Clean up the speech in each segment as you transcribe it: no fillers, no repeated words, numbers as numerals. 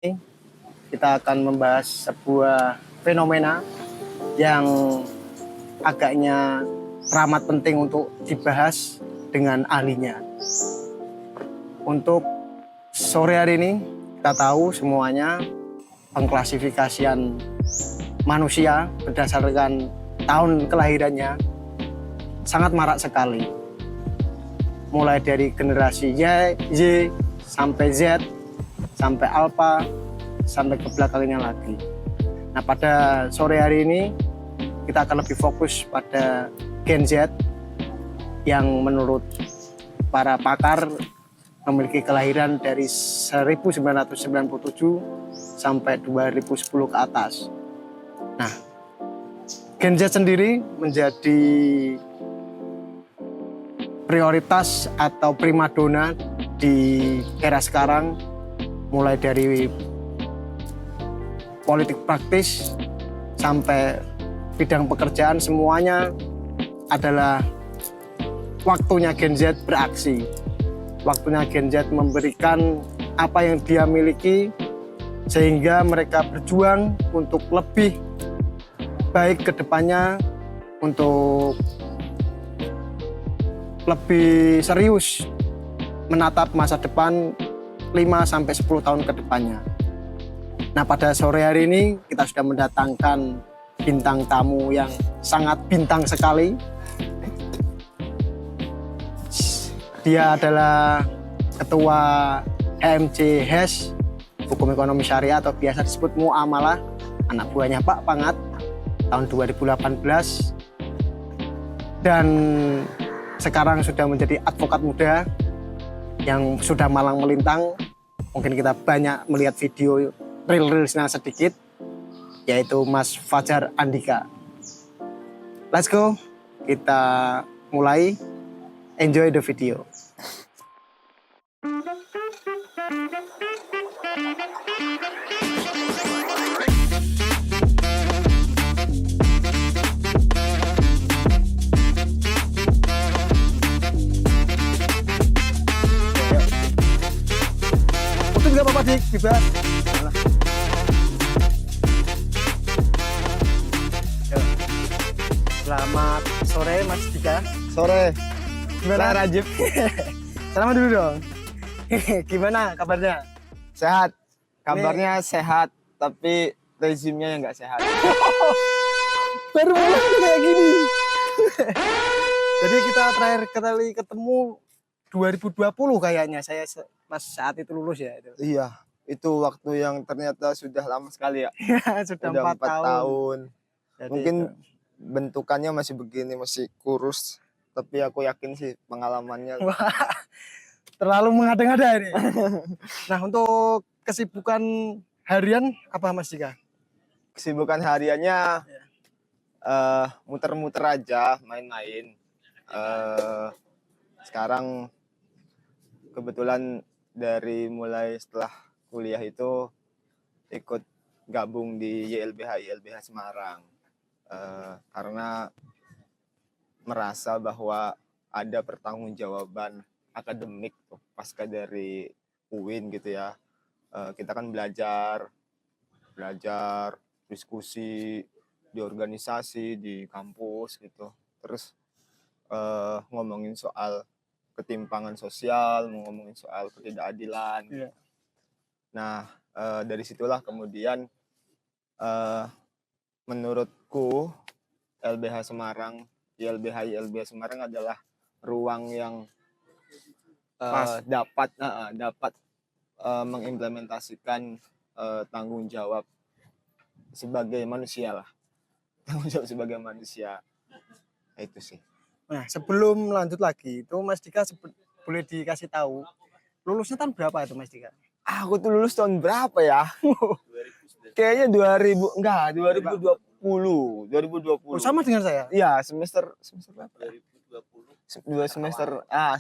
Kita akan membahas sebuah fenomena yang agaknya teramat penting untuk dibahas dengan ahlinya. Untuk sore hari ini kita tahu semuanya pengklasifikasian manusia berdasarkan tahun kelahirannya sangat marak sekali. Mulai dari generasi Y sampai Z, sampai Alpha, sampai ke belakangnya lagi. Nah, pada sore hari ini kita akan lebih fokus pada Gen Z yang menurut para pakar memiliki kelahiran dari 1997 sampai 2010 ke atas. Nah, Gen Z sendiri menjadi prioritas atau primadona di era sekarang, mulai dari politik praktis sampai bidang pekerjaan, semuanya adalah waktunya Gen Z beraksi. Waktunya Gen Z memberikan apa yang dia miliki sehingga mereka berjuang untuk lebih baik ke depannya, untuk lebih serius menatap masa depan 5-10 tahun ke depannya. Nah, pada sore hari ini kita sudah mendatangkan bintang tamu yang sangat bintang sekali. Dia adalah Ketua HMC HES, Hukum Ekonomi Syariah atau biasa disebut Muamalah, anak buahnya Pak Pangat, tahun 2018. Dan sekarang sudah menjadi advokat muda yang sudah malang melintang. Mungkin kita banyak melihat video reelsnya sedikit, yaitu Mas Fajar Andika. Let's go, kita mulai. Enjoy the video. Mungkin nggak apa-apa dik, bebas. Selamat sore Mas Dika. Sore. Gimana? Rajib. Selamat dulu dong. Gimana kabarnya? Sehat. Kabarnya sehat, tapi rezimnya yang nggak sehat. Baru mulai kayak gini. Jadi kita terakhir kali ketemu 2020 kayaknya. Saya pas saat itu lulus ya. Itu. Iya, itu waktu yang ternyata sudah lama sekali ya. Sudah Udah 4 4 tahun. Jadi Mungkin itu. bentukannya masih begini, masih kurus. Tapi aku yakin sih pengalamannya. Wah, terlalu mengada-ngada ini. Nah, untuk kesibukan harian apa Mas Dika? Kesibukan hariannya muter-muter aja, main-main. Sekarang kebetulan dari mulai setelah kuliah itu ikut gabung di YLBH Semarang. Karena merasa bahwa ada pertanggungjawaban akademik tuh pasca dari UIN gitu ya. Kita kan belajar diskusi di organisasi di kampus gitu. Terus ngomongin soal ketimpangan sosial, ngomongin soal ketidakadilan. Iya. Nah, dari situlah kemudian menurutku YLBH Semarang adalah ruang yang dapat mengimplementasikan tanggung jawab sebagai manusia lah. Tanggung jawab sebagai manusia. Itu sih. Nah, sebelum lanjut lagi, itu Mas Dika boleh dikasih tahu lulusnya tahun berapa itu Mas Dika? Aku tuh lulus tahun berapa ya? Kayaknya 2020. Oh, sama dengan saya. Iya, semester berapa? 2020.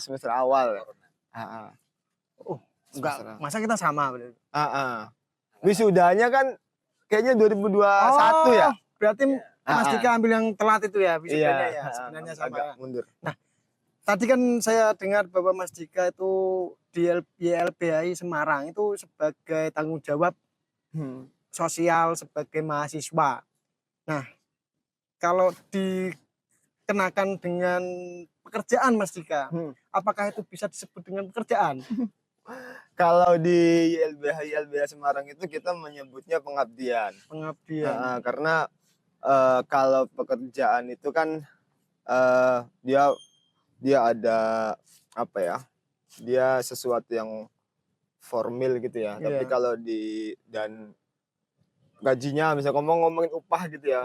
Semester awal. Oh, enggak, masa kita sama berarti? Wisudanya kan kayaknya 2021 ya. Berarti Mas Dika ambil yang telat itu ya wisudanya ya. Sebenarnya sama. Agak mundur. Nah, tadi kan saya dengar bahwa Mas Dika itu di YLBHI Semarang itu sebagai tanggung jawab sosial sebagai mahasiswa. Nah, kalau dikenakan dengan pekerjaan Mas Dika, apakah itu bisa disebut dengan pekerjaan? Kalau di YLBH Semarang itu kita menyebutnya pengabdian. Pengabdian. Karena kalau pekerjaan itu kan dia ada apa ya? Dia sesuatu yang formal gitu ya. Tapi kalau dan gajinya misalnya ngomongin upah gitu ya.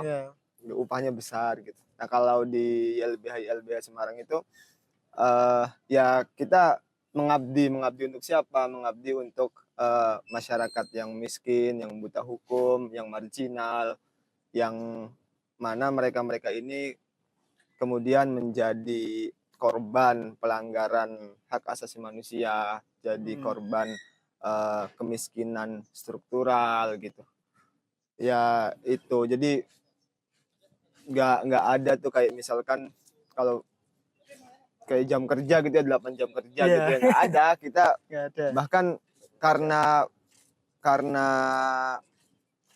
Upahnya besar gitu. Nah, kalau di YLBH Semarang itu ya kita mengabdi untuk siapa? Mengabdi untuk masyarakat yang miskin, yang buta hukum, yang marginal, yang mana mereka ini kemudian menjadi korban pelanggaran hak asasi manusia, jadi korban kemiskinan struktural gitu. Ya itu, jadi nggak ada tuh kayak misalkan kalau kayak jam kerja gitu ya, 8 jam kerja gitu ya, nggak ada. Kita bahkan karena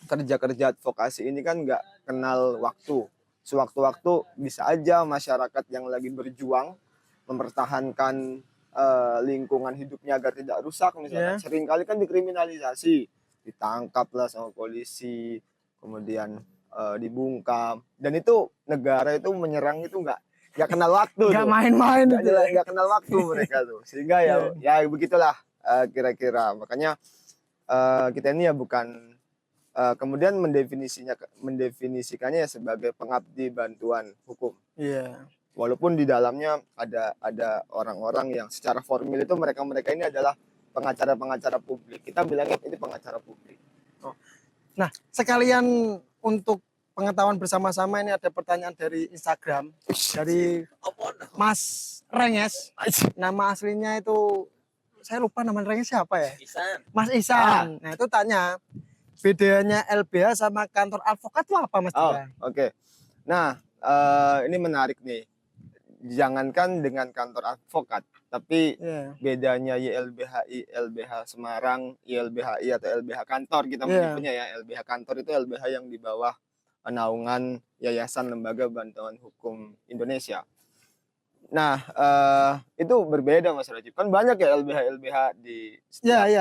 kerja advokasi ini kan nggak kenal waktu. Sewaktu-waktu bisa aja masyarakat yang lagi berjuang mempertahankan lingkungan hidupnya agar tidak rusak misalnya. Seringkali kan dikriminalisasi, ditangkap lah sama polisi, kemudian dibungkam. Dan itu negara itu menyerang itu nggak kenal waktu, nggak main-main, nggak kenal waktu mereka tuh. Sehingga ya begitulah kira-kira. Makanya kita ini ya bukan kemudian mendefinisikannya ya sebagai pengabdi bantuan hukum. Walaupun di dalamnya ada orang-orang yang secara formal itu mereka ini adalah pengacara publik. Kita bilangnya ini pengacara publik. Nah, sekalian untuk pengetahuan bersama-sama, ini ada pertanyaan dari Instagram dari Mas Renges. Nama aslinya itu saya lupa nama Renges siapa ya? Mas Ihsan. Nah, itu tanya bedanya LBH sama kantor advokat itu apa Mas Dika? Oke. Nah, ini menarik nih. Jangankan dengan kantor advokat, tapi bedanya YLBHI, LBH Semarang, YLBHI atau LBH kantor kita menyebutnya ya. LBH kantor itu LBH yang di bawah naungan Yayasan Lembaga Bantuan Hukum Indonesia. Nah, itu berbeda Mas Rajib. Kan banyak ya LBH di setiap,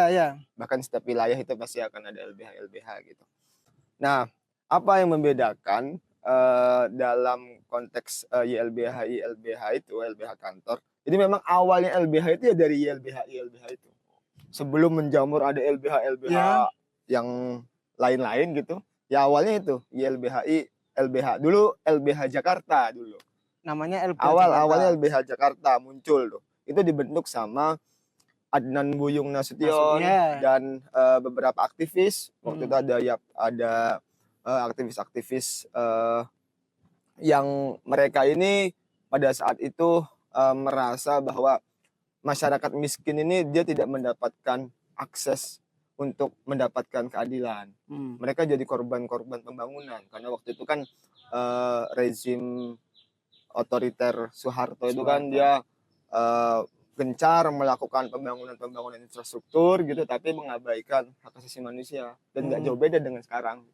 bahkan setiap wilayah itu pasti akan ada LBH gitu. Nah, apa yang membedakan dalam konteks LBH itu LBH kantor? Jadi memang awalnya LBH itu ya dari LBH itu. Sebelum menjamur ada LBH yang lain-lain gitu. Ya awalnya itu LBH dulu LBH Jakarta dulu. Namanya LBH awalnya LBH Jakarta muncul tuh. Itu dibentuk sama Adnan Buyung Nasution dan beberapa aktivis. Waktu itu ada aktivis-aktivis yang mereka ini pada saat itu merasa bahwa masyarakat miskin ini dia tidak mendapatkan akses untuk mendapatkan keadilan. Mereka jadi korban-korban pembangunan karena waktu itu kan rezim otoriter Soeharto itu kan dia gencar melakukan pembangunan infrastruktur gitu, tapi mengabaikan hak asasi manusia dan nggak jauh beda dengan sekarang.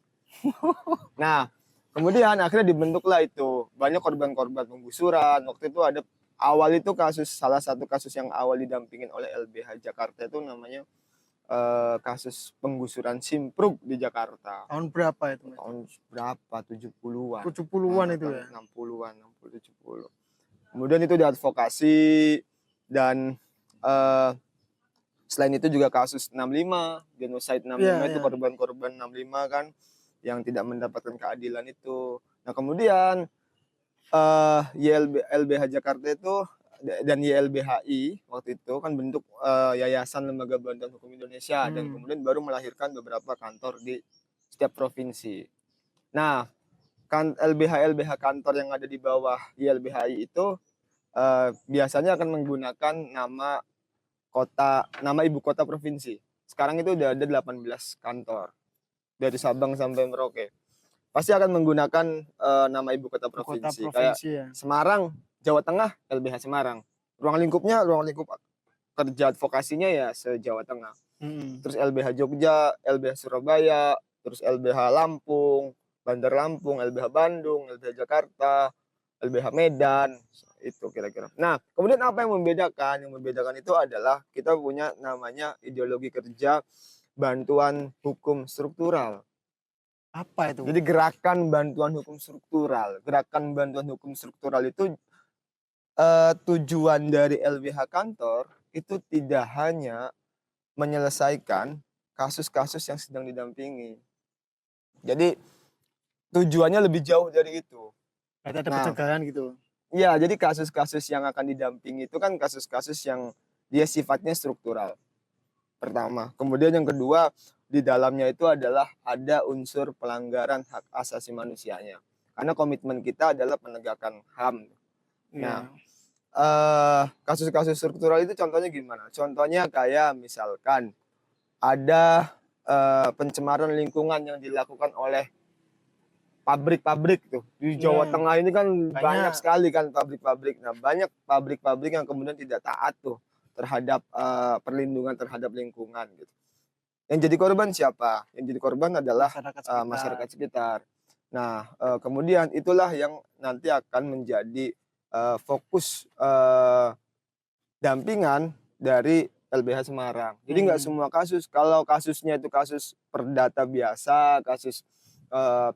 Nah, kemudian akhirnya dibentuklah itu banyak korban-korban penggusuran. Waktu itu ada salah satu kasus yang awal didampingin oleh LBH Jakarta itu namanya kasus penggusuran Simpruk di Jakarta. Tahun berapa itu? Tahun berapa? 70-an. 70-an itu ya? 60-an, 60-70. Kemudian itu diadvokasi dan selain itu juga kasus 65, genocide 65 itu korban-korban 65 kan yang tidak mendapatkan keadilan itu. Nah, kemudian LBH Jakarta itu dan YLBHI waktu itu kan bentuk Yayasan Lembaga Bantuan Hukum Indonesia dan kemudian baru melahirkan beberapa kantor di setiap provinsi. Nah, kan LBH kantor yang ada di bawah YLBHI itu biasanya akan menggunakan nama ibu kota provinsi. Sekarang itu udah ada 18 kantor dari Sabang sampai Merauke. Pasti akan menggunakan nama ibu kota provinsi. Kayak Semarang, Jawa Tengah, LBH Semarang. Ruang lingkup kerja advokasinya ya se-Jawa Tengah. terus LBH Jogja, LBH Surabaya, terus LBH Lampung, Bandar Lampung, LBH Bandung, LBH Jakarta, LBH Medan, itu kira-kira. Nah, kemudian apa yang membedakan? Yang membedakan itu adalah kita punya namanya ideologi kerja bantuan hukum struktural. Apa itu? Jadi gerakan bantuan hukum struktural. Gerakan bantuan hukum struktural itu tujuan dari LBH kantor itu tidak hanya menyelesaikan kasus-kasus yang sedang didampingi. Jadi tujuannya lebih jauh dari itu. Berarti ada Nah, pencegahan gitu. iya, jadi kasus-kasus yang akan didampingi itu kan kasus-kasus yang dia sifatnya struktural. Pertama. Kemudian yang kedua, di dalamnya itu adalah ada unsur pelanggaran hak asasi manusianya. Karena komitmen kita adalah penegakan HAM. Nah, kasus-kasus struktural itu contohnya gimana? Contohnya kayak misalkan ada pencemaran lingkungan yang dilakukan oleh pabrik-pabrik tuh di Jawa Tengah ini kan banyak sekali kan pabrik-pabrik. Nah, banyak pabrik-pabrik yang kemudian tidak taat tuh terhadap perlindungan terhadap lingkungan gitu. Yang jadi korban siapa? Yang jadi korban adalah masyarakat sekitar. Nah, kemudian itulah yang nanti akan menjadi fokus dampingan dari LBH Semarang. Jadi nggak semua kasus. Kalau kasusnya itu kasus perdata biasa, kasus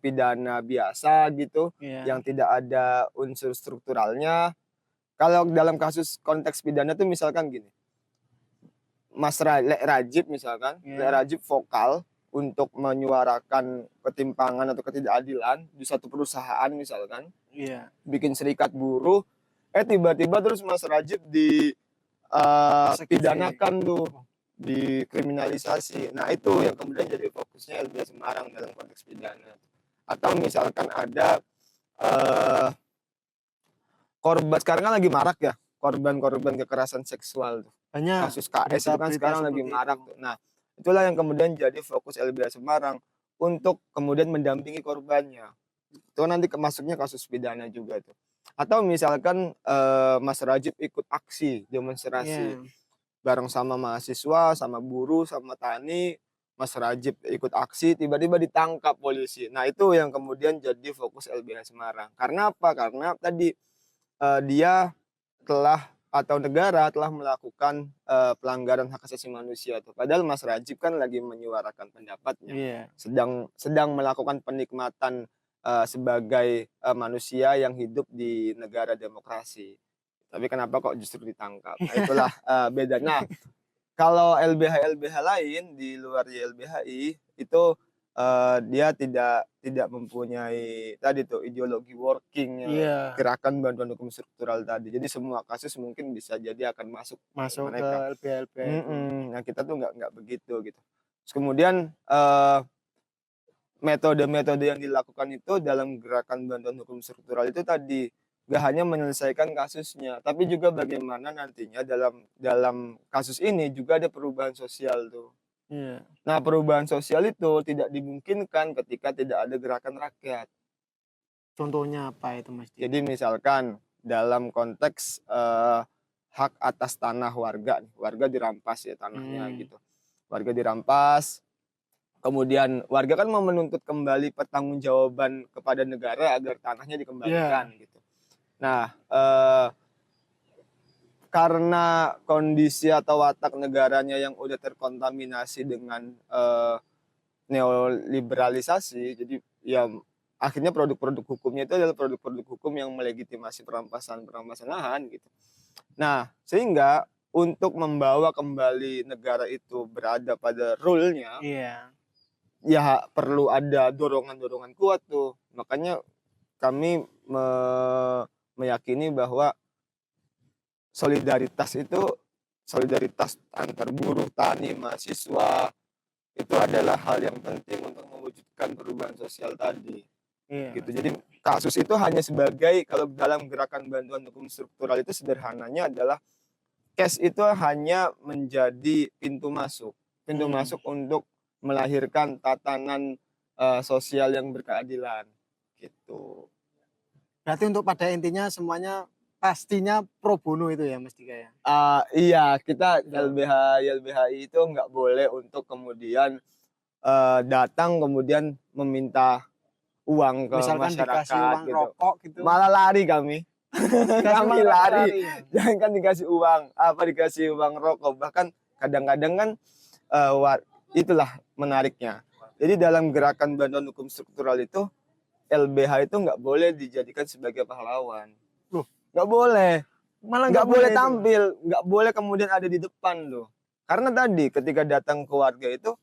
pidana biasa gitu, yang tidak ada unsur strukturalnya. Kalau dalam kasus konteks pidana tuh misalkan gini, Mas Rajib misalkan, Rajib vokal untuk menyuarakan ketimpangan atau ketidakadilan di satu perusahaan misalkan, bikin serikat buruh, tiba-tiba terus Mas Rajib dipidanakan tuh, dikriminalisasi. Nah, itu yang kemudian jadi fokusnya LBH Semarang dalam konteks pidana. Atau misalkan ada korban, sekarang kan lagi marak ya, korban-korban kekerasan seksual tuh. Banyak. Kasus KS itu kan sekarang lagi marak tuh. Nah, itulah yang kemudian jadi fokus LBH Semarang untuk kemudian mendampingi korbannya. Itu nanti masuknya kasus pidana juga tuh. Atau misalkan Mas Rajib ikut aksi, demonstrasi bareng sama mahasiswa, sama buruh, sama tani, Mas Rajib ikut aksi, tiba-tiba ditangkap polisi. Nah, itu yang kemudian jadi fokus LBH Semarang. Karena apa? Karena tadi dia telah atau negara telah melakukan pelanggaran hak asasi manusia tuh. Padahal Mas Rajib kan lagi menyuarakan pendapatnya, sedang melakukan penikmatan sebagai manusia yang hidup di negara demokrasi. Tapi kenapa kok justru ditangkap? Nah, itulah bedanya. Kalau LBH lain di luar YLBHI itu dia tidak mempunyai tadi tuh ideologi working gerakan bantuan hukum struktural tadi. Jadi semua kasus mungkin bisa jadi akan masuk mereka. Ke LBH itu. Nah, kita tuh nggak begitu gitu. Terus kemudian metode-metode yang dilakukan itu dalam gerakan bantuan hukum struktural itu tadi gak hanya menyelesaikan kasusnya, tapi juga bagaimana nantinya dalam kasus ini juga ada perubahan sosial tuh. Nah, perubahan sosial itu tidak dimungkinkan ketika tidak ada gerakan rakyat. Contohnya apa itu, Mas? Jadi misalkan dalam konteks hak atas tanah warga dirampas ya tanahnya gitu. Warga dirampas, kemudian warga kan mau menuntut kembali pertanggungjawaban kepada negara agar tanahnya dikembalikan gitu. Nah, karena kondisi atau watak negaranya yang udah terkontaminasi dengan neoliberalisasi, jadi ya akhirnya produk-produk hukumnya itu adalah produk-produk hukum yang melegitimasi perampasan lahan gitu. Nah, sehingga untuk membawa kembali negara itu berada pada rule-nya, ya perlu ada dorongan-dorongan kuat tuh. Makanya kami meyakini bahwa solidaritas antar buruh, tani, mahasiswa itu adalah hal yang penting untuk mewujudkan perubahan sosial tadi. Gitu. Jadi kasus itu hanya sebagai, kalau dalam gerakan bantuan hukum struktural itu sederhananya adalah case itu hanya menjadi pintu masuk untuk melahirkan tatanan sosial yang berkeadilan gitu. Berarti untuk pada intinya semuanya pastinya pro bono itu ya Mas Dika ya. Iya, kita Betul. LBHI itu nggak boleh untuk kemudian datang kemudian meminta uang ke Misalkan dikasih masyarakat uang gitu. rokok gitu. Malah lari kami. Dikasih Kami uang rokok lari. lari. Jangan dikasih uang, dikasih uang rokok. Bahkan kadang-kadang kan itulah menariknya. Jadi dalam gerakan bantuan hukum struktural itu LBH itu nggak boleh dijadikan sebagai pahlawan. Loh, nggak boleh. malah Nggak boleh itu. tampil, nggak boleh kemudian ada di depan loh. Karena tadi ketika datang ke warga itu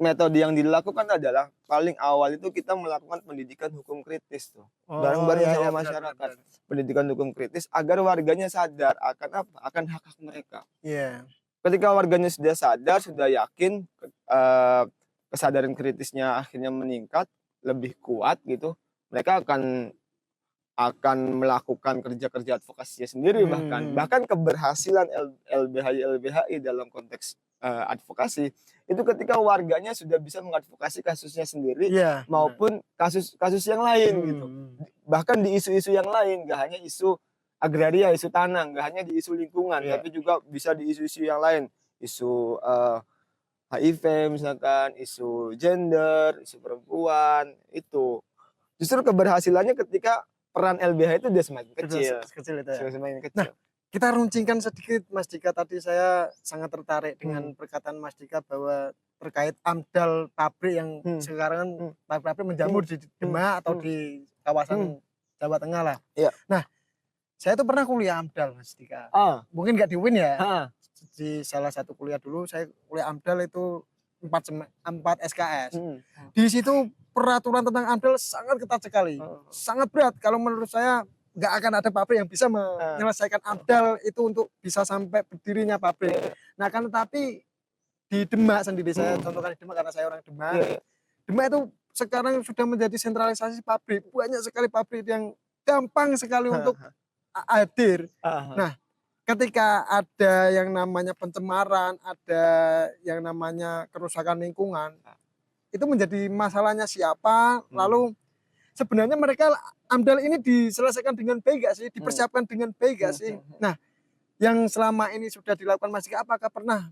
metode yang dilakukan adalah paling awal itu kita melakukan pendidikan hukum kritis tuh. Bareng-bareng iya, sama iya, masyarakat. benar. Pendidikan hukum kritis agar warganya sadar akan apa? Akan hak-hak mereka. Iya. Ketika warganya sudah sadar, sudah yakin, kesadaran kritisnya akhirnya meningkat, lebih kuat gitu, mereka akan melakukan kerja-kerja advokasinya sendiri bahkan keberhasilan LBHI dalam konteks advokasi itu ketika warganya sudah bisa mengadvokasi kasusnya sendiri Iya, maupun kasus yang lain gitu, bahkan di isu-isu yang lain, gak hanya isu agraria, isu tanah, gak hanya di isu lingkungan, Iya. tapi juga bisa di isu-isu yang lain, isu HIV misalkan, isu gender, isu perempuan. Itu justru keberhasilannya ketika peran LBH itu dia semakin kecil. Kecil itu ya. Semakin kecil. Nah, kita runcingkan sedikit Mas Dika. Tadi saya sangat tertarik dengan perkataan Mas Dika bahwa terkait AMDAL pabrik yang sekarang pabrik menjamur di Demak atau di kawasan Jawa Tengah lah. Iya. Nah, saya tuh pernah kuliah AMDAL Mas Dika. Mungkin nggak di UIN ya. Di salah satu kuliah dulu saya kuliah AMDAL itu 4 SKS. Di situ peraturan tentang AMDAL sangat ketat sekali. Sangat berat. Kalau menurut saya nggak akan ada pabrik yang bisa menyelesaikan AMDAL itu untuk bisa sampai berdirinya pabrik. Nah, kan tetapi di Demak sendiri, saya contohkan di Demak karena saya orang Demak. Demak itu sekarang sudah menjadi sentralisasi pabrik. Banyak sekali pabrik yang gampang sekali untuk hadir. Nah, ketika ada yang namanya pencemaran, ada yang namanya kerusakan lingkungan, itu menjadi masalahnya siapa, lalu sebenarnya mereka AMDAL ini diselesaikan dengan baik gak sih, dipersiapkan dengan baik gak sih. Nah, yang selama ini sudah dilakukan Mas Dika, apakah pernah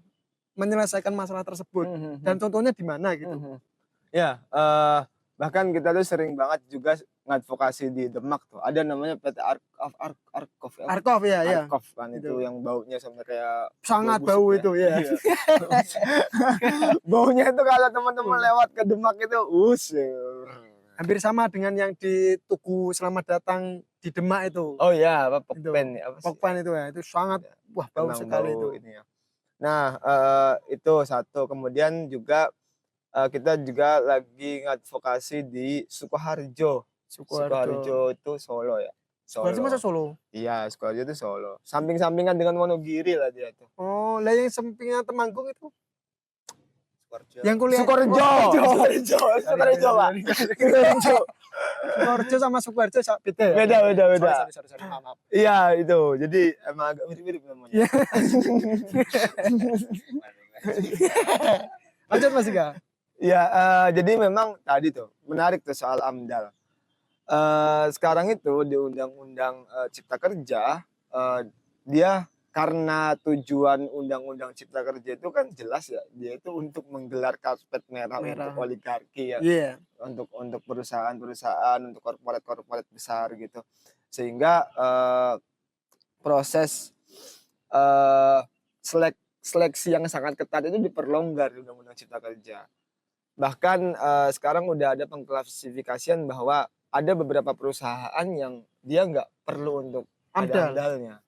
menyelesaikan masalah tersebut, dan contohnya di mana gitu. Ya, bahkan kita tuh sering banget juga ngadvokasi di Demak tuh. Ada namanya PT Arkov ya. Arkov kan itu yang baunya sampai kayak sangat bau itu ya. Baunya itu kalau teman-teman lewat ke Demak itu hampir sama dengan yang di Tugu Selamat Datang di Demak itu. Oh iya, Pokpen ya. Pokpen itu ya, itu sangat bau sekali itu. Ini ya. Nah, itu satu. Kemudian juga kita juga lagi ngadvokasi di Sukoharjo. Sukoharjo itu Solo ya. Sukoharjo masa Solo? Iya, Sukoharjo itu Solo. Samping-sampingan dengan Wonogiri lah dia tuh. Oh, lah yang sampingnya Temanggung itu? Sukoharjo. Yang kuliah Sukoharjo. Sukoharjo sama Sukoharjo beda ya? Beda. Sorry, maaf. Iya, itu. Jadi emang agak mirip-mirip namanya. Lanjut Mas Dika. Ya, jadi memang tadi tuh menarik tuh soal AMDAL. Sekarang itu di Undang-Undang Cipta Kerja, dia karena tujuan Undang-Undang Cipta Kerja itu kan jelas ya, dia itu untuk menggelar karpet merah. Untuk oligarki ya, untuk perusahaan-perusahaan, untuk korporat-korporat besar gitu, sehingga proses seleksi yang sangat ketat itu diperlonggar di Undang-Undang Cipta Kerja. Bahkan sekarang udah ada pengklasifikasian bahwa ada beberapa perusahaan yang dia nggak perlu untuk ada AMDAL-nya.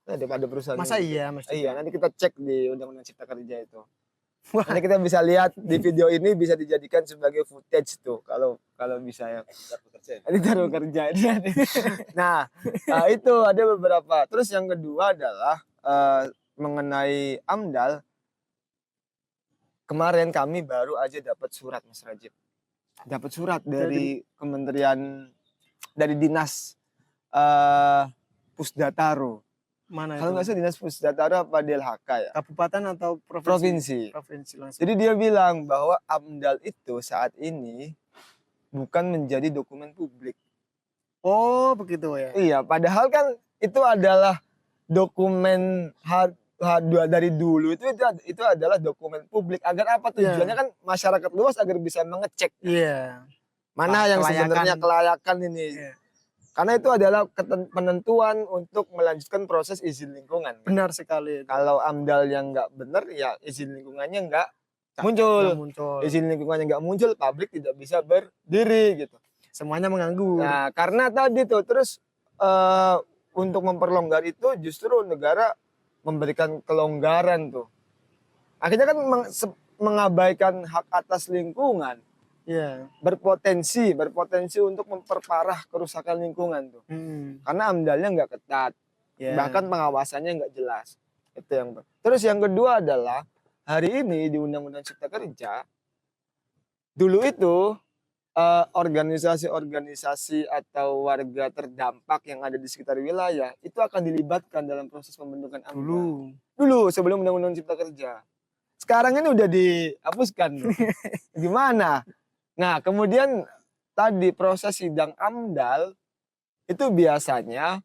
Ada perusahaan. Masa iya, Mas? Iya, nanti kita cek di Undang-Undang Cipta Kerja itu. Nanti kita bisa lihat di video ini, bisa dijadikan sebagai footage tuh kalau bisa ya. Editor bekerja. Nah, itu ada beberapa. Terus yang kedua adalah mengenai AMDAL. Kemarin kami baru aja dapat surat Mas Rajib. Dapat surat dari Kementerian, dari Dinas Pusdataro. Mana itu? Kalau nggak salah Dinas Pusdataro apa DLHK ya? Kabupaten atau Provinsi. Provinsi langsung. Jadi dia bilang bahwa AMDAL itu saat ini bukan menjadi dokumen publik. Oh, begitu ya? Iya, padahal kan itu adalah dokumen dari dulu itu adalah dokumen publik agar apa tujuannya kan masyarakat luas agar bisa mengecek mana yang sebenarnya kelayakan ini. Karena itu adalah penentuan untuk melanjutkan proses izin lingkungan. Benar sekali. Kalau AMDAL yang nggak benar, ya izin lingkungannya nggak muncul. Izin lingkungannya nggak muncul, pabrik tidak bisa berdiri gitu. Semuanya menganggur. Nah, karena tadi tuh terus untuk memperlonggar itu justru negara memberikan kelonggaran tuh. Akhirnya kan mengabaikan hak atas lingkungan. Berpotensi untuk memperparah kerusakan lingkungan tuh. Karena AMDAL-nya nggak ketat, bahkan pengawasannya nggak jelas. Itu yang. Terus yang kedua adalah hari ini di Undang-Undang Cipta Kerja dulu itu organisasi-organisasi atau warga terdampak yang ada di sekitar wilayah itu akan dilibatkan dalam proses pembentukan AMDAL. Dulu sebelum Undang-Undang Cipta Kerja. Sekarang ini udah dihapuskan. Gimana? Nah, kemudian tadi proses sidang AMDAL itu biasanya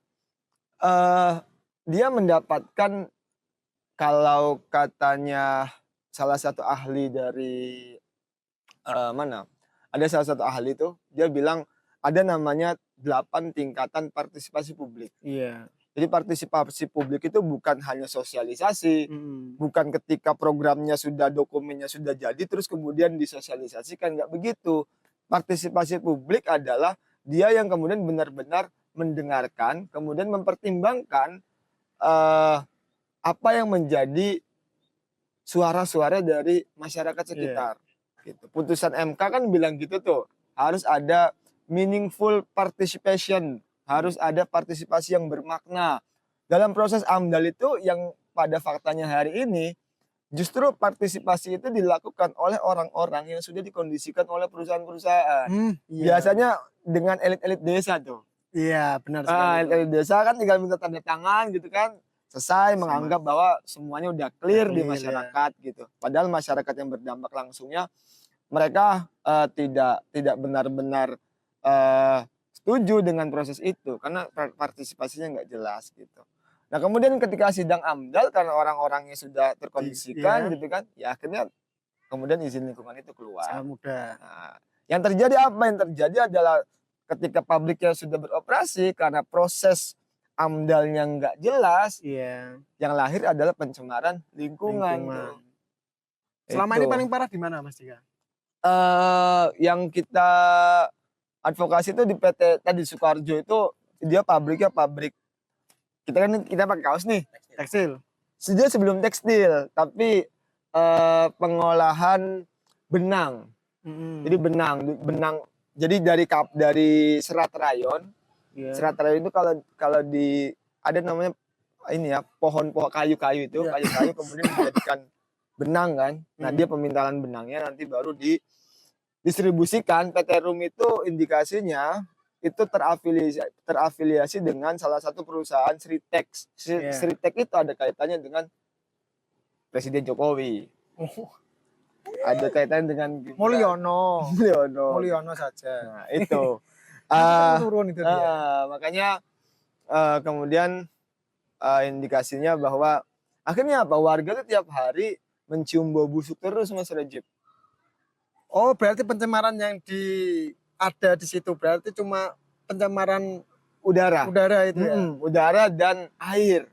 dia mendapatkan, kalau katanya salah satu ahli dari ada salah satu ahli itu dia bilang ada namanya 8 tingkatan partisipasi publik. Jadi partisipasi publik itu bukan hanya sosialisasi, bukan ketika programnya sudah, dokumennya sudah jadi terus kemudian disosialisasikan, nggak begitu. Partisipasi publik adalah dia yang kemudian benar-benar mendengarkan, kemudian mempertimbangkan apa yang menjadi suara-suara dari masyarakat sekitar. Gitu. Putusan MK kan bilang gitu tuh, harus ada meaningful participation. Harus ada partisipasi yang bermakna. Dalam proses AMDAL itu yang pada faktanya hari ini, justru partisipasi itu dilakukan oleh orang-orang yang sudah dikondisikan oleh perusahaan-perusahaan. Biasanya dengan elit-elit desa tuh. Iya, benar sekali. Elit-elit desa kan tinggal minta tanda tangan gitu kan, selesai menganggap bahwa semuanya udah clear di masyarakat gitu. Padahal masyarakat yang berdampak langsungnya, mereka tidak benar-benar setuju dengan proses itu karena partisipasinya nggak jelas gitu. Nah kemudian ketika sidang AMDAL karena orang-orangnya sudah terkondisikan gitu kan, ya akhirnya kemudian izin lingkungan itu keluar. Sangat mudah. Nah, yang terjadi apa? Yang terjadi adalah ketika pabriknya sudah beroperasi karena proses AMDAL-nya nggak jelas, yang lahir adalah pencemaran lingkungan. Selama ini paling parah di mana, Mas Dika? Yang kita advokasi itu di PT tadi Sukoharjo itu dia pabriknya pabrik, kita pakai kaos nih, tekstil. Sejak sebelum tekstil, tapi pengolahan benang. Jadi benang. Jadi dari serat rayon. Serat rayon itu kalau di ada namanya ini ya, pohon-pohon kayu-kayu itu, kayu-kayu kemudian dijadikan benang kan. Nah, dia pemintalan benangnya nanti baru didistribusikan. PT Rum itu indikasinya itu terafiliasi dengan salah satu perusahaan Sritex. Sritex itu ada kaitannya dengan Presiden Jokowi. Ada kaitannya dengan Mulyono saja. Nah, itu. Turun itu dia. Makanya kemudian indikasinya bahwa akhirnya apa? Warga itu tiap hari mencium bau busuk terus, Mas Rajib. Oh, berarti pencemaran yang ada di situ berarti cuma pencemaran udara itu ya? Udara dan air.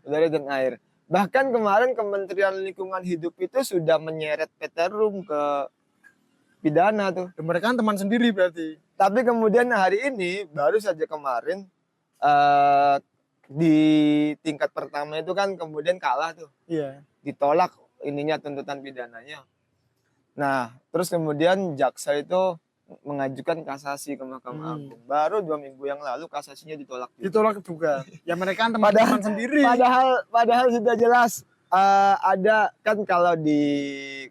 Udara dan air. Bahkan kemarin Kementerian Lingkungan Hidup itu sudah menyeret PT Rum ke pidana tuh. Mereka kan teman sendiri berarti. Tapi kemudian hari ini baru saja kemarin di tingkat pertama itu kan kemudian kalah tuh. Ditolak ininya tuntutan pidananya. Nah, terus kemudian jaksa itu mengajukan kasasi ke Mahkamah Agung. Baru 2 minggu yang lalu kasasinya ditolak. Ditolak juga. Ya mereka kan teman-teman sendiri. Padahal sudah jelas ada kan kalau di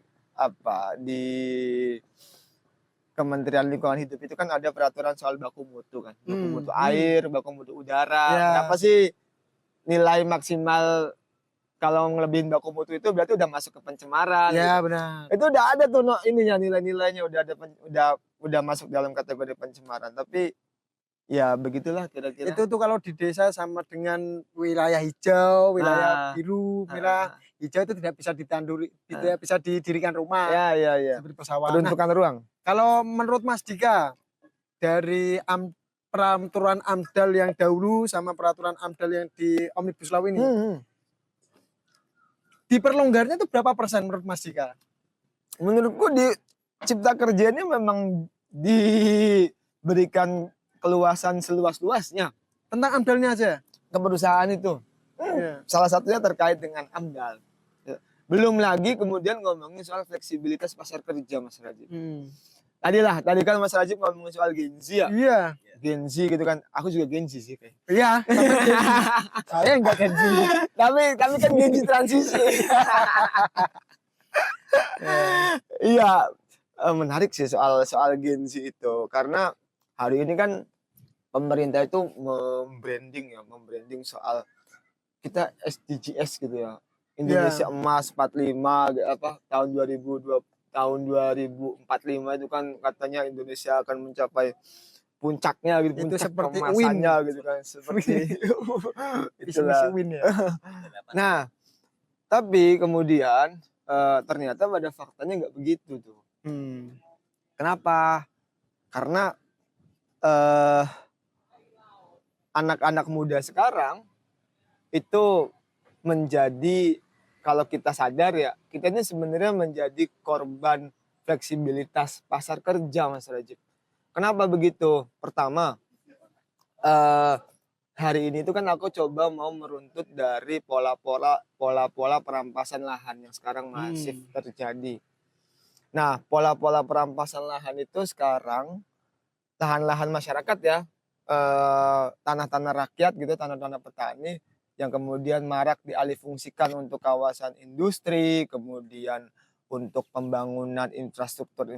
Kementerian Lingkungan Hidup itu kan ada peraturan soal baku mutu kan. Baku mutu air, baku mutu udara. Kenapa sih nilai maksimal kalau ngelebihin baku mutu itu berarti udah masuk ke pencemaran. Ya gitu. benar. Itu udah ada tuh ininya, nilai-nilainya udah masuk dalam kategori pencemaran. Tapi Ya begitulah kira-kira. Itu tuh kalau di desa sama dengan wilayah hijau, wilayah Ah, biru, merah, ah, hijau itu tidak bisa ditanduri, ah. tidak bisa didirikan rumah Ya. seperti persawahan. Nah, Peruntukan ruang. kalau menurut Mas Dika dari peraturan AMDAL yang dahulu sama peraturan AMDAL yang di Omnibus Law ini, diperlonggarnya itu berapa persen menurut Mas Dika? Menurutku di Cipta Kerja ini memang diberikan keluasan seluas-luasnya Tentang AMDAL-nya aja. ke perusahaan itu. Iya. Salah satunya terkait dengan AMDAL. Ya. Belum lagi kemudian ngomongin soal fleksibilitas pasar kerja, Mas Rajib. Tadi kan Mas Rajib ngomongin soal Gen Z ya. Iya. Gen Z gitu kan. Aku juga Gen Z sih kayak. Iya, saya enggak Gen Z. Tapi kami kan Gen Z transisi. Iya, menarik sih soal Gen Z itu karena hari ini kan pemerintah itu membranding soal kita SDGs gitu ya. Indonesia Emas 45 tahun 2045 itu kan katanya Indonesia akan mencapai puncaknya gitu, Itu puncak seperti kemasannya gitu kan, seperti itulah. Win ya. Nah, tapi kemudian ternyata pada faktanya nggak begitu tuh. Kenapa? Karena anak-anak muda sekarang itu menjadi, kalau kita sadar ya, kita ini sebenarnya menjadi korban fleksibilitas pasar kerja, Mas Rajib. Kenapa begitu? Pertama, hari ini itu kan aku coba mau meruntut dari pola-pola perampasan lahan yang sekarang masif terjadi. Nah, pola-pola perampasan lahan itu sekarang lahan-lahan masyarakat ya, tanah-tanah rakyat gitu, tanah-tanah petani yang kemudian marak dialihfungsikan untuk kawasan industri, kemudian untuk pembangunan infrastruktur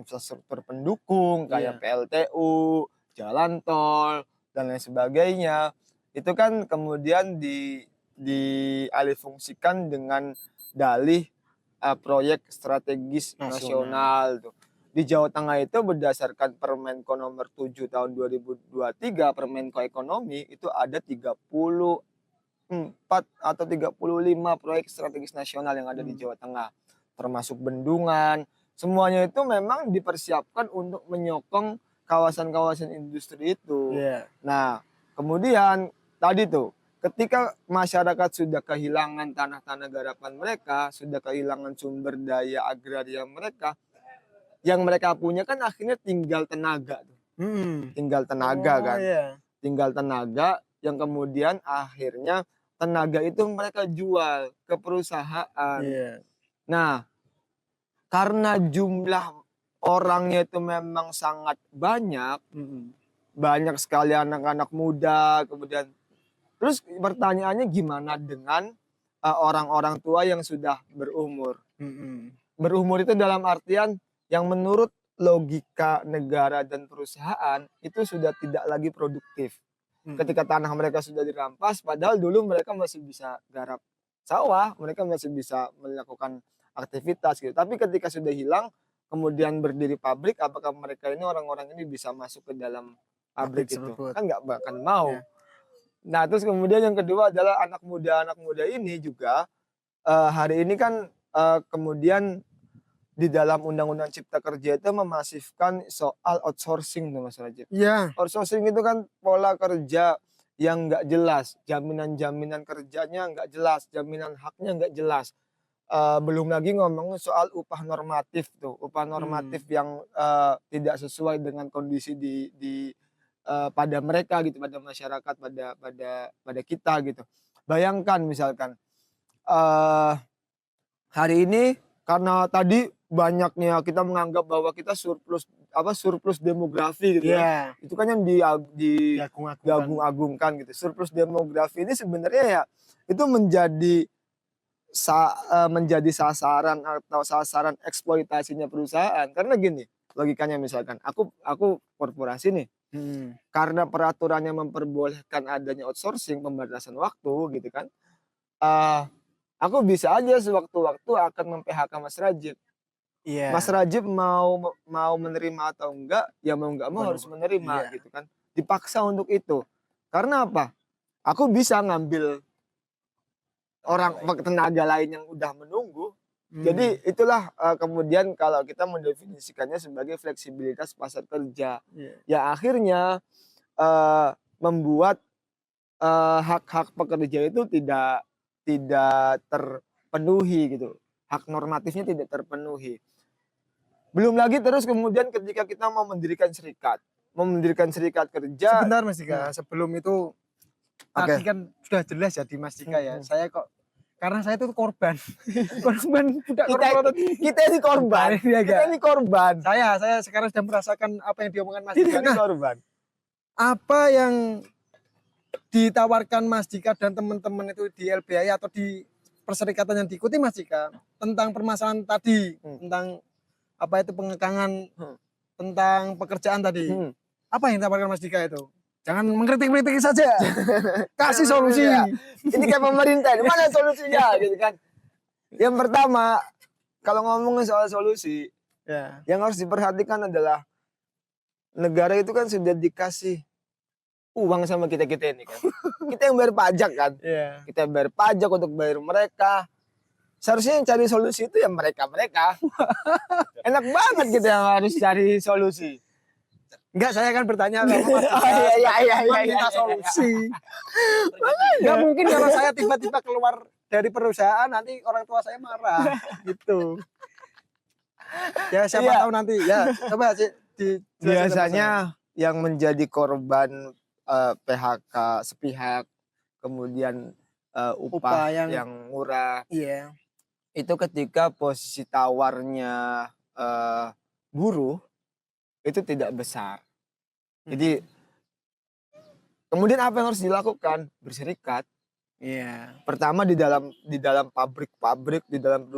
pendukung kayak PLTU, jalan tol dan lain sebagainya. Itu kan kemudian dialihfungsikan dengan dalih proyek strategis nasional tuh. Di Jawa Tengah itu berdasarkan Permenko nomor 7 tahun 2023, Permenko Ekonomi itu ada 34 atau 35 proyek strategis nasional yang ada di Jawa Tengah. Termasuk bendungan, semuanya itu memang dipersiapkan untuk menyokong kawasan-kawasan industri itu. Nah, kemudian tadi tuh, ketika masyarakat sudah kehilangan tanah-tanah garapan mereka, sudah kehilangan sumber daya agraria mereka, yang mereka punya kan akhirnya tinggal tenaga tuh. Tinggal tenaga kan. Tinggal tenaga yang kemudian akhirnya tenaga itu mereka jual ke perusahaan. Nah, karena jumlah orangnya itu memang sangat banyak, banyak sekali anak-anak muda, kemudian terus pertanyaannya gimana dengan orang-orang tua yang sudah berumur? Berumur itu dalam artian yang menurut logika negara dan perusahaan itu sudah tidak lagi produktif. Ketika tanah mereka sudah dirampas, padahal dulu mereka masih bisa garap sawah, mereka masih bisa melakukan aktivitas gitu. Tapi ketika sudah hilang, kemudian berdiri pabrik, apakah mereka ini orang-orang ini bisa masuk ke dalam pabrik itu? Kan nggak bahkan mau. Nah, terus kemudian yang kedua adalah anak muda ini juga hari ini kan kemudian di dalam Undang-Undang Cipta Kerja itu memasifkan soal outsourcing tuh, Mas Rajib. Outsourcing itu kan pola kerja yang nggak jelas, jaminan kerjanya nggak jelas, jaminan haknya nggak jelas. Belum lagi ngomongin soal upah normatif tuh, upah normatif yang tidak sesuai dengan kondisi pada mereka gitu, pada masyarakat, pada kita gitu. Bayangkan misalkan hari ini karena tadi banyaknya kita menganggap bahwa kita surplus demografi gitu ya. Itu kan yang diagung-agungkan gitu. Surplus demografi ini sebenarnya ya itu menjadi sasaran atau sasaran eksploitasinya perusahaan. Karena gini, logikanya misalkan aku korporasi nih. Karena peraturannya memperbolehkan adanya outsourcing, pembatasan waktu gitu kan. Aku bisa aja sewaktu-waktu akan mem-PHK Mas Rajib. Mas Rajib mau menerima atau enggak, ya mau enggak mau harus menerima gitu kan. dipaksa untuk itu. Karena apa? Aku bisa ngambil orang tenaga lain yang udah menunggu. Jadi itulah kemudian kalau kita mendefinisikannya sebagai fleksibilitas pasar kerja. Ya akhirnya membuat hak-hak pekerja itu tidak terpenuhi gitu. Hak normatifnya tidak terpenuhi. Belum lagi terus kemudian ketika kita mau mendirikan serikat kerja. Sebentar Mas Dika, sebelum itu tadi kan sudah jelas ya di Mas Dika ya. Saya kok karena saya itu korban. Korban budak korporat. Kita ini korban. Kita ini korban. Saya sekarang sudah merasakan apa yang diomongkan Mas Dika. Kita ini korban. Apa yang ditawarkan Mas Dika dan teman-teman itu di LBHI atau di perserikatan yang diikuti Mas Dika tentang permasalahan tadi, tentang apa itu pengekangan, tentang pekerjaan tadi. Apa yang ditawarkan Mas Dika itu? Jangan mengkritik-kritik saja. Kasih solusi. Ini kayak pemerintah, mana solusinya gitu kan. Yang pertama, kalau ngomongin soal solusi, yang harus diperhatikan adalah negara itu kan sudah dikasih uang sama kita ini kan. Kita yang bayar pajak kan. Kita bayar pajak untuk bayar mereka. Seharusnya yang cari solusi itu ya mereka. Enak banget kita yang harus cari solusi. Enggak, saya kan bertanya kalau Mas Dika minta solusi. Enggak mungkin kalau saya tiba-tiba keluar dari perusahaan nanti orang tua saya marah gitu. Ya siapa tahu nanti ya. Coba biasanya yang menjadi korban PHK sepihak, kemudian upah yang murah. Itu ketika posisi tawarnya buruh itu tidak besar. Jadi kemudian apa yang harus dilakukan? Berserikat. Pertama di dalam pabrik-pabrik, di dalam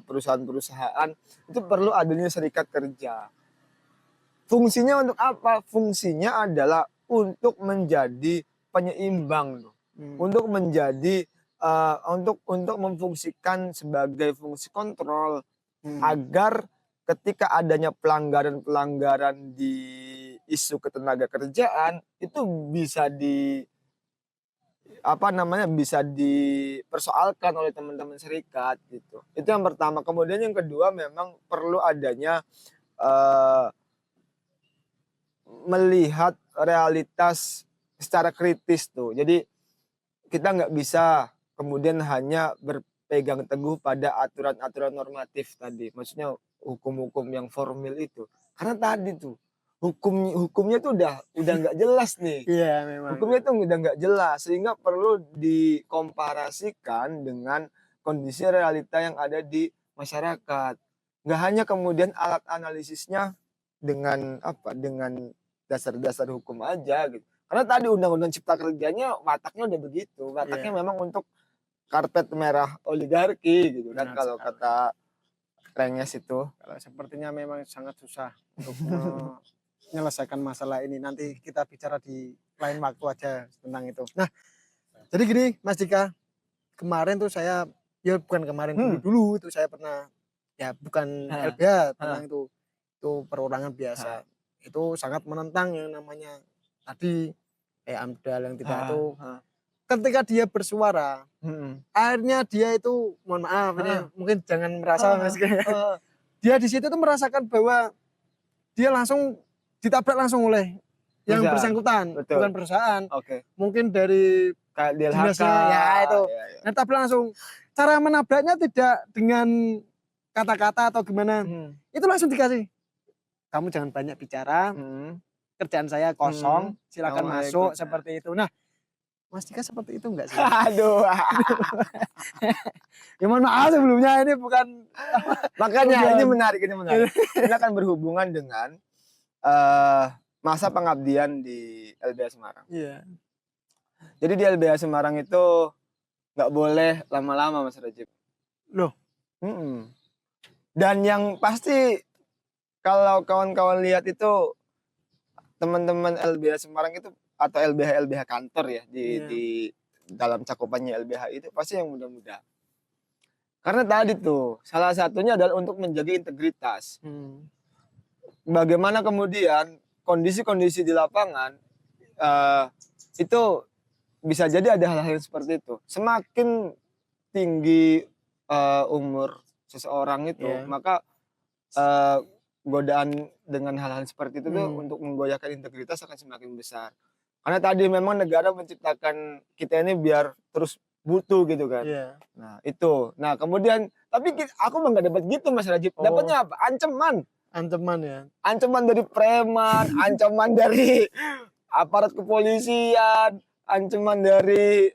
perusahaan-perusahaan itu perlu adanya serikat kerja. Fungsinya untuk apa? Fungsinya adalah untuk menjadi penyeimbang, untuk menjadi untuk memfungsikan sebagai fungsi kontrol agar ketika adanya pelanggaran-pelanggaran di isu ketenaga kerjaan itu bisa bisa dipersoalkan oleh teman-teman serikat gitu. Itu yang pertama. Kemudian yang kedua memang perlu adanya melihat realitas secara kritis tuh. Jadi kita nggak bisa kemudian hanya berpegang teguh pada aturan-aturan normatif tadi. Maksudnya hukum-hukum yang formil itu. Karena tadi tuh hukumnya tuh udah nggak jelas nih. Memang. Hukumnya tuh udah nggak jelas sehingga perlu dikomparasikan dengan kondisi realita yang ada di masyarakat. Nggak hanya kemudian alat analisisnya dengan dasar-dasar hukum aja gitu. Karena tadi undang-undang cipta kerjanya wataknya udah begitu. Wataknya memang untuk karpet merah oligarki gitu kan kalau kata Renges itu. Kalau sepertinya memang sangat susah untuk menyelesaikan masalah ini. Nanti kita bicara di lain waktu aja tentang itu. Nah, jadi gini Mas Dika, kemarin tuh saya, ya bukan kemarin, dulu itu saya pernah, ya bukan LBH tentang itu perorangan biasa. Itu sangat menentang yang namanya tadi AMDAL yang tidak itu. Ketika dia bersuara, akhirnya dia itu, mohon maaf ini mungkin jangan merasa Mas, dia di situ tuh merasakan bahwa dia langsung ditabrak langsung oleh yang bersangkutan, bukan perusahaan. Mungkin dari dinasnya, ya itu. Nah, tabrak langsung. Cara menabraknya tidak dengan kata-kata atau gimana, itu langsung dikasih. Kamu jangan banyak bicara, kerjaan saya kosong, silakan masuk, seperti itu. Nah, Mas Dika seperti itu enggak sih? Aduh. Ya mohon maaf sebelumnya, ini bukan. Makanya ini menarik. Ini akan berhubungan dengan masa pengabdian di LBH Semarang. Jadi di LBH Semarang itu nggak boleh lama-lama Mas Rajib. Loh? Dan yang pasti kalau kawan-kawan lihat itu teman-teman LBH Semarang itu atau LBH kantor ya di dalam cakupannya LBH itu pasti yang muda-muda. Karena tadi tuh salah satunya adalah untuk menjaga integritas. Bagaimana kemudian kondisi-kondisi di lapangan itu bisa jadi ada hal-hal yang seperti itu. Semakin tinggi umur seseorang itu, maka godaan dengan hal-hal seperti itu tuh untuk menggoyahkan integritas akan semakin besar. Karena tadi memang negara menciptakan kita ini biar terus butuh gitu kan. Nah itu. Nah kemudian tapi aku mah nggak dapat gitu Mas Rajib. Dapatnya apa? Ancaman. Ancaman ya. Ancaman dari preman, ancaman dari aparat kepolisian, ancaman dari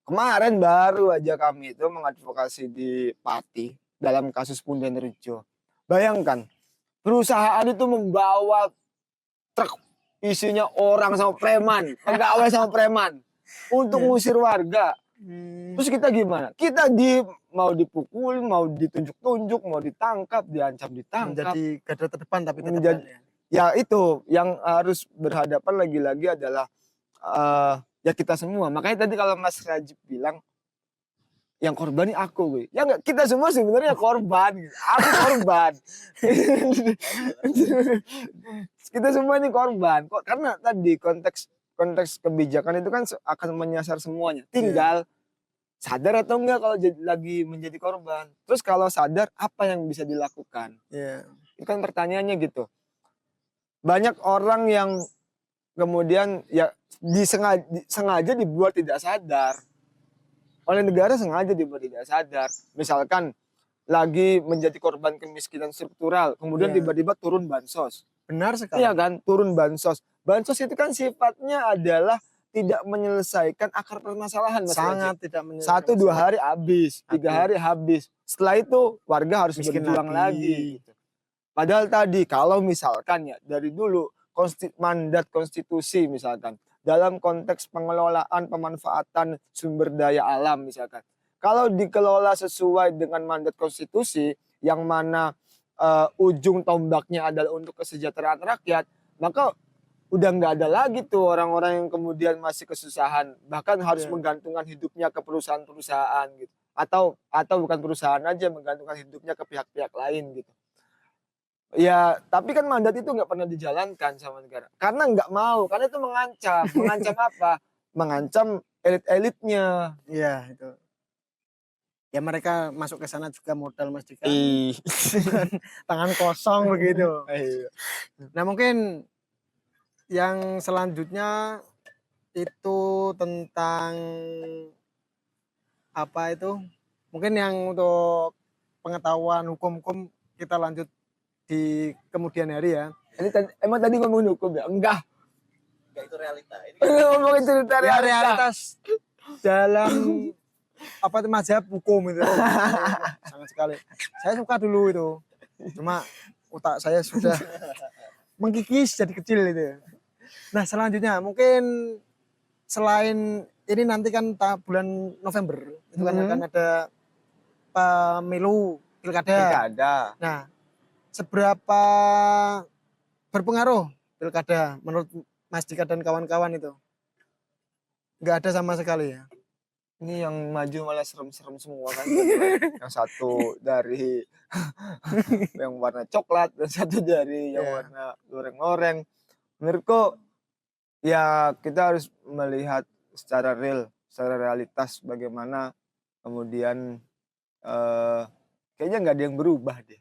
kemarin baru aja kami itu mengadvokasi di Pati dalam kasus Pundian Rejo. Bayangkan perusahaan itu membawa truk isinya orang sama preman, pegawai sama preman untuk ngusir warga. Terus kita gimana? Kita mau dipukul, mau ditunjuk-tunjuk, mau ditangkap, diancam ditangkap. Menjadi garda terdepan tapi tetap menjadi, ya itu yang harus berhadapan lagi-lagi adalah ya kita semua. Makanya tadi kalau Mas Rajib bilang yang korban ini aku, gue. Ya enggak, kita semua sebenarnya korban. Aku korban. Kita semua ini korban. Karena tadi konteks kebijakan itu kan akan menyasar semuanya. Tinggal sadar atau enggak kalau lagi menjadi korban. Terus kalau sadar, apa yang bisa dilakukan? Itu kan pertanyaannya gitu. Banyak orang yang kemudian ya sengaja dibuat tidak sadar. Oleh negara sengaja dibuat tidak sadar. Misalkan lagi menjadi korban kemiskinan struktural, kemudian tiba-tiba turun bansos. Benar sekali. Iya kan, turun bansos. Bansos itu kan sifatnya adalah tidak menyelesaikan akar permasalahan. Mas Sangat Rajib. tidak menyelesaikan. 1-2 hari habis, 3 hari habis. Setelah itu warga harus miskin berjuang lagi. Gitu. Padahal tadi kalau misalkan ya dari dulu mandat konstitusi misalkan dalam konteks pengelolaan pemanfaatan sumber daya alam misalkan. Kalau dikelola sesuai dengan mandat konstitusi yang mana ujung tombaknya adalah untuk kesejahteraan rakyat, maka udah nggak ada lagi tuh orang-orang yang kemudian masih kesusahan, bahkan harus menggantungkan hidupnya ke perusahaan-perusahaan gitu. Atau bukan perusahaan aja, menggantungkan hidupnya ke pihak-pihak lain gitu. Ya, tapi kan mandat itu nggak pernah dijalankan sama negara. Karena nggak mau, karena itu mengancam. Mengancam apa? Mengancam elit-elitnya. Iya, itu. Ya mereka masuk ke sana juga modal Mas Dika. Tangan kosong begitu. Nah mungkin yang selanjutnya itu tentang apa itu? Mungkin yang untuk pengetahuan hukum-hukum kita lanjut di kemudian hari ya. Emang tadi ngomongin hukum ya? Enggak itu realita. Ngomongin cerita realita. Ya, realitas dalam apa itu mazhab hukum itu. Sangat sekali. Saya suka dulu itu. Cuma otak saya sudah mengkikis jadi kecil itu. Nah, selanjutnya mungkin selain ini nanti kan bulan November itu kan akan ada pemilu pilkada. Nah, seberapa berpengaruh pilkada menurut Mas Dika dan kawan-kawan itu? Nggak ada sama sekali ya. Ini yang maju malah serem-serem semua kan. Yang satu dari yang warna coklat dan satu dari yang warna goreng-goreng. Menurutku ya kita harus melihat secara real, secara realitas bagaimana kemudian kayaknya nggak ada yang berubah deh.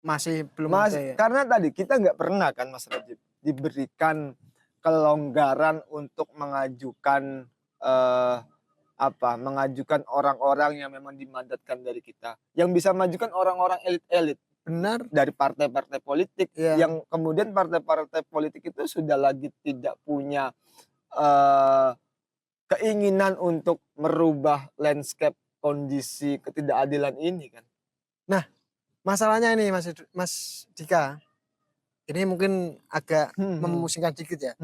Masih belum ada ya? Karena tadi kita nggak pernah kan Mas Rajib diberikan kelonggaran untuk mengajukan mengajukan orang-orang yang memang dimandatkan dari kita. Yang bisa mengajukan orang-orang elit-elit. Benar. Dari partai-partai politik. Yang kemudian partai-partai politik itu sudah lagi tidak punya keinginan untuk merubah landscape kondisi ketidakadilan ini kan. Nah, masalahnya ini Mas Dika. Ini mungkin agak memusingkan dikit ya.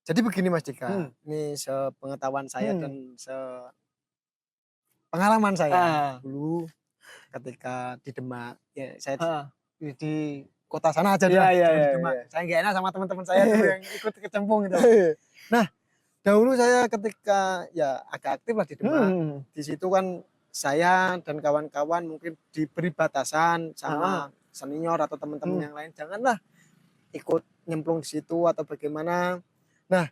Jadi begini Mas Dika, ini sepengetahuan saya dan pengalaman saya dulu ketika di Demak, ya saya di kota sana aja di Demak. Saya nggak enak sama teman-teman saya dulu yang ikut kecemplung gitu. Nah, dahulu saya ketika ya agak aktif lah di Demak, di situ kan saya dan kawan-kawan mungkin diberi batasan sama senior atau teman-teman yang lain, janganlah ikut nyemplung di situ atau bagaimana. Nah,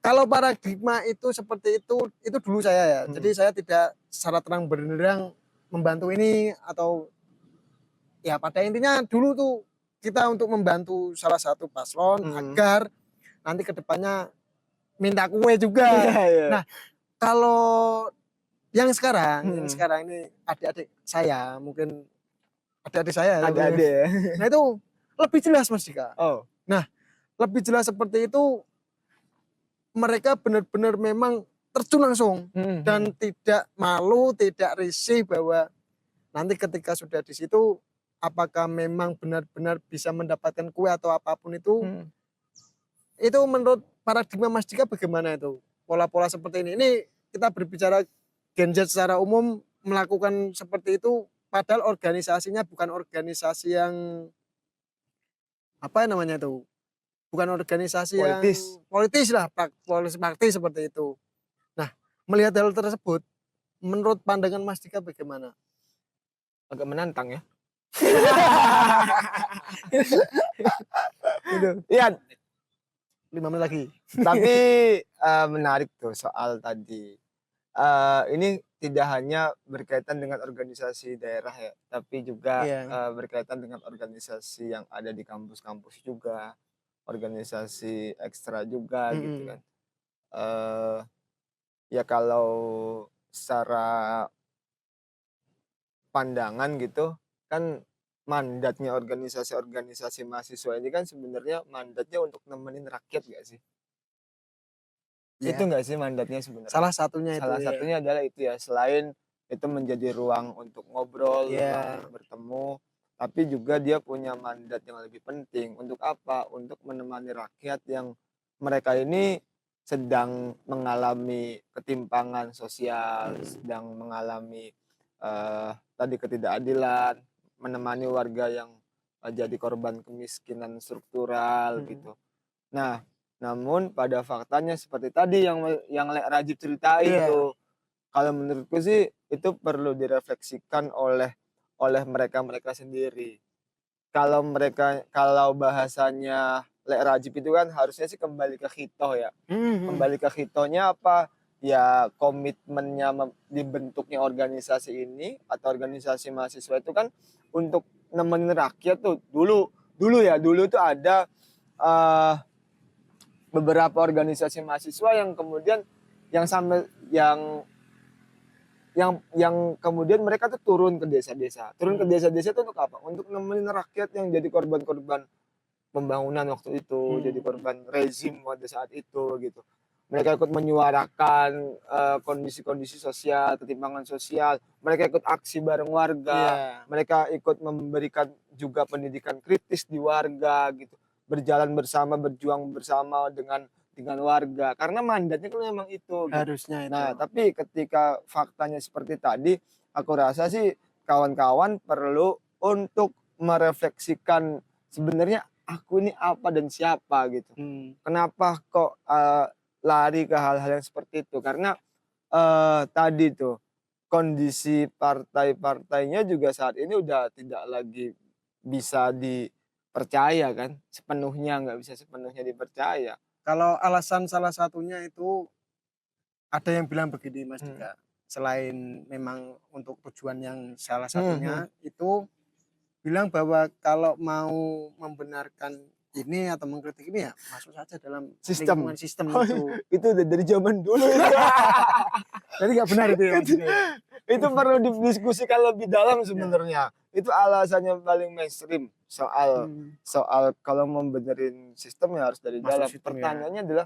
kalau paradigma itu seperti itu dulu saya ya. Jadi saya tidak secara terang benderang membantu ini atau ya pada intinya dulu tuh kita untuk membantu salah satu paslon agar nanti kedepannya minta kue juga. Nah, kalau yang sekarang ini adik-adik saya, mungkin adik-adik saya. Adik-adik ya. Nah itu lebih jelas Mas Dika. Oh. Nah, lebih jelas seperti itu, mereka benar-benar memang terjun langsung dan tidak malu, tidak risih bahwa nanti ketika sudah di situ apakah memang benar-benar bisa mendapatkan kue atau apapun itu. Itu menurut paradigma Mas Dika bagaimana itu? Pola-pola seperti ini. Ini kita berbicara Gen Z secara umum melakukan seperti itu padahal organisasinya bukan organisasi yang apa namanya itu? Bukan organisasi Politis. yang politis lah, praktis seperti itu. Nah, melihat hal tersebut, menurut pandangan Mas Dika bagaimana? Agak menantang ya. Gitu. Iya, 5 menit lagi. tapi menarik tuh soal tadi. Ini tidak hanya berkaitan dengan organisasi daerah ya, tapi juga berkaitan dengan organisasi yang ada di kampus-kampus juga, organisasi ekstra juga gitu kan. Ya kalau secara pandangan gitu kan mandatnya organisasi-organisasi mahasiswa ini kan sebenarnya mandatnya untuk nemenin rakyat gak sih? Ya. Itu gak sih mandatnya sebenarnya? Salah satunya itu. Salah satunya adalah itu ya, selain itu menjadi ruang untuk ngobrol, ruang untuk bertemu, tapi juga dia punya mandat yang lebih penting. Untuk apa? Untuk menemani rakyat yang mereka ini sedang mengalami ketimpangan sosial, sedang mengalami tadi ketidakadilan, menemani warga yang jadi korban kemiskinan struktural gitu. Nah, namun pada faktanya seperti tadi yang Lek Rajib ceritain tuh, kalau menurutku sih itu perlu direfleksikan oleh mereka sendiri. Kalau bahasanya Lek Rajib itu kan harusnya sih kembali ke khitoh ya. Kembali ke khitohnya apa? Ya komitmennya dibentuknya organisasi ini atau organisasi mahasiswa itu kan untuk nemenin rakyat tuh. Dulu tuh ada beberapa organisasi mahasiswa yang kemudian yang kemudian mereka tuh turun ke desa-desa. Turun ke desa-desa itu untuk apa? Untuk nemenin rakyat yang jadi korban-korban pembangunan waktu itu, jadi korban rezim pada saat itu gitu. Mereka ikut menyuarakan kondisi-kondisi sosial, ketimpangan sosial. Mereka ikut aksi bareng warga. Mereka ikut memberikan juga pendidikan kritis di warga gitu. Berjalan bersama, berjuang bersama dengan warga. Karena mandatnya kan memang itu. Harusnya gitu. itu. Nah, tapi ketika faktanya seperti tadi, aku rasa sih kawan-kawan perlu untuk merefleksikan sebenarnya aku ini apa dan siapa gitu. Kenapa kok lari ke hal-hal yang seperti itu? Karena tadi tuh kondisi partai-partainya juga saat ini udah tidak lagi bisa dipercaya kan, nggak bisa sepenuhnya dipercaya. Kalau alasan salah satunya itu ada yang bilang begini Mas Dika, selain memang untuk tujuan yang salah satunya itu bilang bahwa kalau mau membenarkan ini atau mengkritik ini ya masuk saja dalam sistem itu. Itu udah dari zaman dulu. Jadi nggak benar itu ya. Itu perlu didiskusikan lebih dalam sebenarnya. Itu alasannya paling mainstream soal kalau mau benerin sistem ya harus dari dalam. Pertanyaannya adalah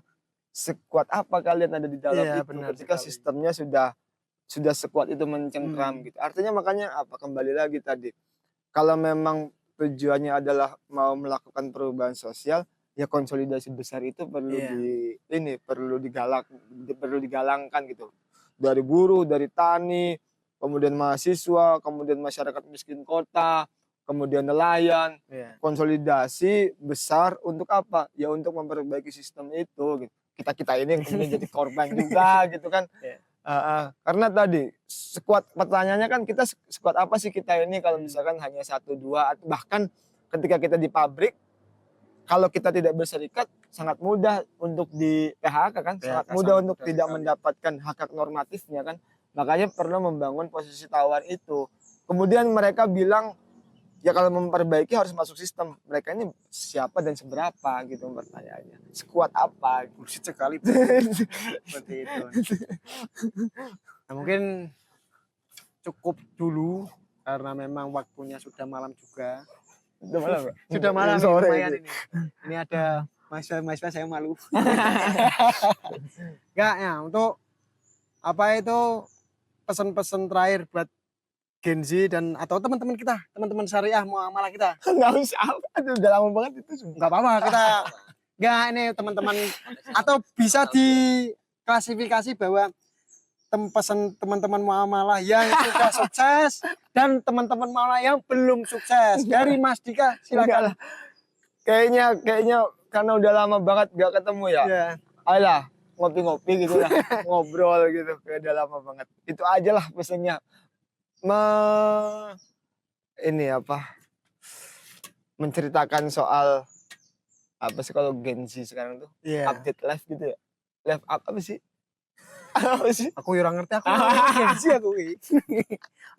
sekuat apa kalian ada di dalam itu ketika sistemnya sudah sekuat itu mencengkram gitu. Artinya makanya apa? Kembali lagi tadi. Kalau memang tujuannya adalah mau melakukan perubahan sosial, ya konsolidasi besar itu perlu digalangkan gitu. Dari buruh, dari tani, kemudian mahasiswa, kemudian masyarakat miskin kota, kemudian nelayan. Konsolidasi besar untuk apa? Ya untuk memperbaiki sistem itu gitu. Kita ini yang kemudian jadi korban juga gitu kan. Karena tadi pertanyaannya kan kita sekuat apa sih kita ini kalau misalkan hanya 1-2, bahkan ketika kita di pabrik kalau kita tidak berserikat sangat mudah untuk di PHK kan, sangat mudah untuk tidak mendapatkan hak normatifnya kan. Makanya perlu membangun posisi tawar itu. Kemudian mereka bilang ya kalau memperbaiki harus masuk sistem. Mereka ini siapa dan seberapa gitu pertanyaannya. Sekuat apa? Bullshit sekali. Seperti itu. Nah, mungkin cukup dulu karena memang waktunya sudah malam juga. Sudah malam, Pak? Sudah malam Sore lumayan itu. ini. Ini ada mahasiswa saya malu. Enggak ya, untuk apa itu pesan-pesan terakhir buat Gen Z dan atau teman-teman kita, teman-teman syariah muamalah kita. Nggak usah, aduh, udah lama banget itu. Enggak apa-apa kita. Enggak ini teman-teman atau bisa diklasifikasi bahwa pesan teman-teman muamalah yang sudah sukses dan teman-teman muamalah yang belum sukses. Dari Mas Dika silakan. Kayaknya karena udah lama banget gak ketemu ya. Ya. Alah, ngopi-ngopi gitu lah, ngobrol gitu, kayak udah lama banget. Itu aja lah pesannya. Ini apa? Menceritakan soal apa sih kalau Gen Z sekarang tuh? Iya. Update live gitu ya. Live up apa sih? Apa sih? Aku kurang ngerti aku Gen Z aku.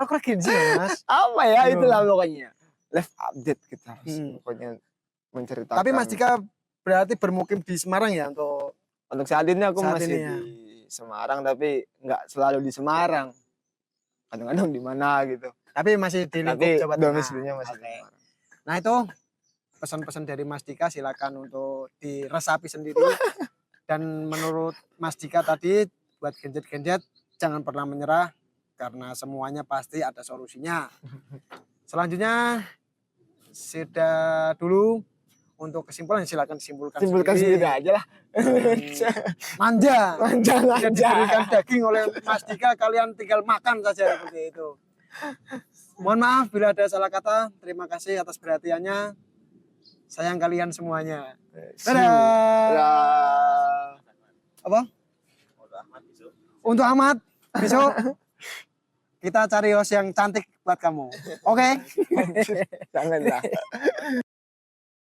Aku Gen Z ya, Mas. Apa ya Belum. itulah pokoknya. Live update kita harus pokoknya menceritakan. Tapi Mas Dika berarti bermukim di Semarang ya untuk saat ini aku saat masih ini ya. di Semarang tapi nggak selalu di Semarang. Kadang-kadang di mana gitu. Tapi masih di lingkup Tapi Jawa Tengah. domisilinya masih di Oke. Semarang. Nah itu pesan-pesan dari Mas Dika silakan untuk diresapi sendiri. Dan menurut Mas Dika tadi buat genjet-genjet jangan pernah menyerah karena semuanya pasti ada solusinya. Selanjutnya sudah dulu untuk kesimpulan silakan simpulkan Sendiri aja lah. Manja. Jangan Yang diberikan daging oleh Mas Dika kalian tinggal makan saja seperti itu. Mohon maaf bila ada salah kata. Terima kasih atas perhatiannya. Sayang kalian semuanya. Dadah. Apa? Untuk Ahmad besok kita cari host yang cantik buat kamu. Oke? Jangan lah.